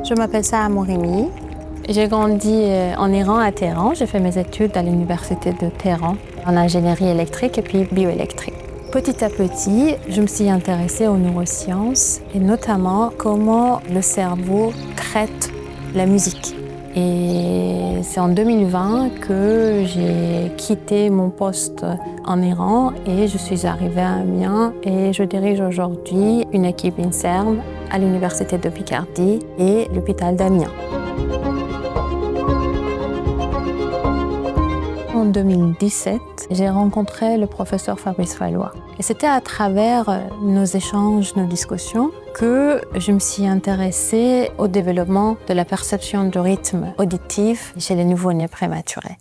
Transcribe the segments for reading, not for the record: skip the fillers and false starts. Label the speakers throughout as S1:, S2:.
S1: Je m'appelle Saha Mourimi. J'ai grandi en Iran, à Téhéran. J'ai fait mes études à l'université de Téhéran en ingénierie électrique et puis bioélectrique. Petit à petit, je me suis intéressée aux neurosciences et notamment comment le cerveau traite la musique. Et c'est en 2020 que j'ai quitté mon poste en Iran et je suis arrivée à Amiens et je dirige aujourd'hui une équipe INSERM à l'université de Picardie et l'hôpital d'Amiens. En 2017, j'ai rencontré le professeur Fabrice Fallois. Et c'était à travers nos échanges, nos discussions, que je me suis intéressée au développement de la perception du rythme auditif chez les nouveau-nés prématurés.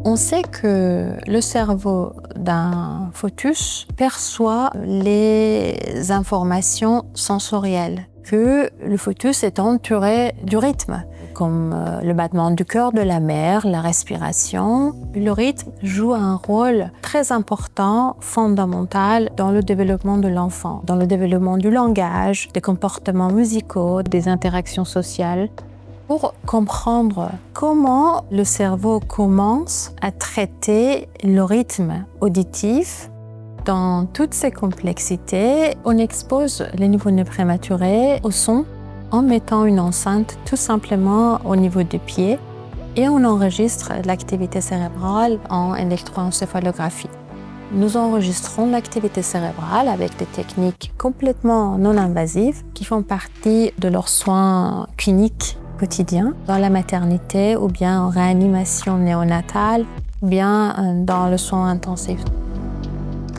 S1: On sait que le cerveau d'un fœtus perçoit les informations sensorielles, que le fœtus est entouré du rythme, comme le battement du cœur de la mère, la respiration. Le rythme joue un rôle très important, fondamental dans le développement de l'enfant, dans le développement du langage, des comportements musicaux, des interactions sociales. Pour comprendre comment le cerveau commence à traiter le rythme auditif dans toutes ses complexités, on expose les nouveau-nés prématurés au son en mettant une enceinte tout simplement au niveau des pieds et on enregistre l'activité cérébrale en électroencéphalographie. Nous enregistrons l'activité cérébrale avec des techniques complètement non invasives qui font partie de leurs soins cliniques quotidiens dans la maternité ou bien en réanimation néonatale ou bien dans le soin intensif.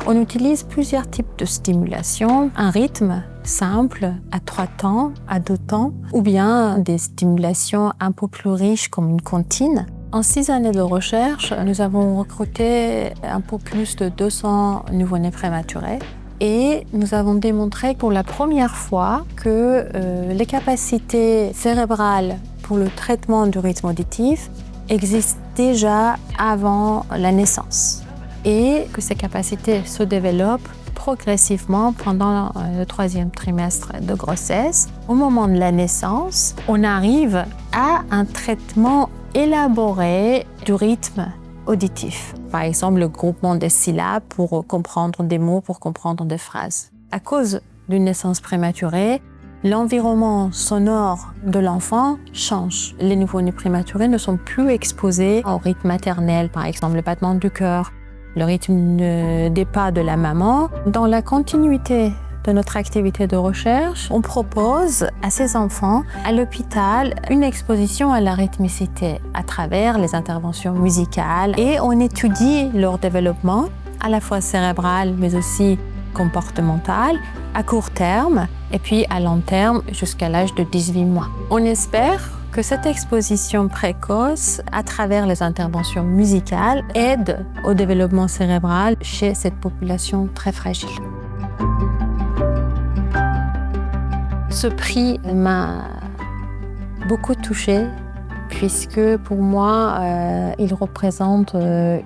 S1: On utilise plusieurs types de stimulation, un rythme simple à 3 temps, à 2 temps, ou bien des stimulations un peu plus riches comme une comptine. En 6 années de recherche, nous avons recruté un peu plus de 200 nouveau-nés prématurés et nous avons démontré pour la première fois que les capacités cérébrales pour le traitement du rythme auditif existent déjà avant la naissance et que ces capacités se développent progressivement pendant le 3e trimestre de grossesse. Au moment de la naissance, on arrive à un traitement élaboré du rythme auditif. Par exemple, le groupement des syllabes pour comprendre des mots, pour comprendre des phrases. À cause d'une naissance prématurée, l'environnement sonore de l'enfant change. Les nouveau-nés prématurés ne sont plus exposés au rythme maternel, par exemple le battement du cœur, le rythme des pas de la maman. Dans la continuité de notre activité de recherche, on propose à ces enfants, à l'hôpital, une exposition à la rythmicité à travers les interventions musicales et on étudie leur développement, à la fois cérébral mais aussi comportemental, à court terme et puis à long terme jusqu'à l'âge de 18 mois. On espère que cette exposition précoce, à travers les interventions musicales, aide au développement cérébral chez cette population très fragile. Ce prix m'a beaucoup touchée puisque pour moi, il représente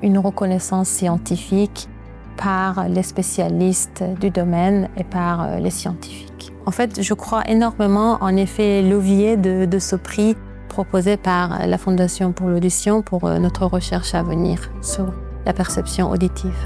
S1: une reconnaissance scientifique par les spécialistes du domaine et par les scientifiques. En fait, je crois énormément en effet levier de ce prix proposé par la Fondation pour l'audition pour notre recherche à venir sur la perception auditive.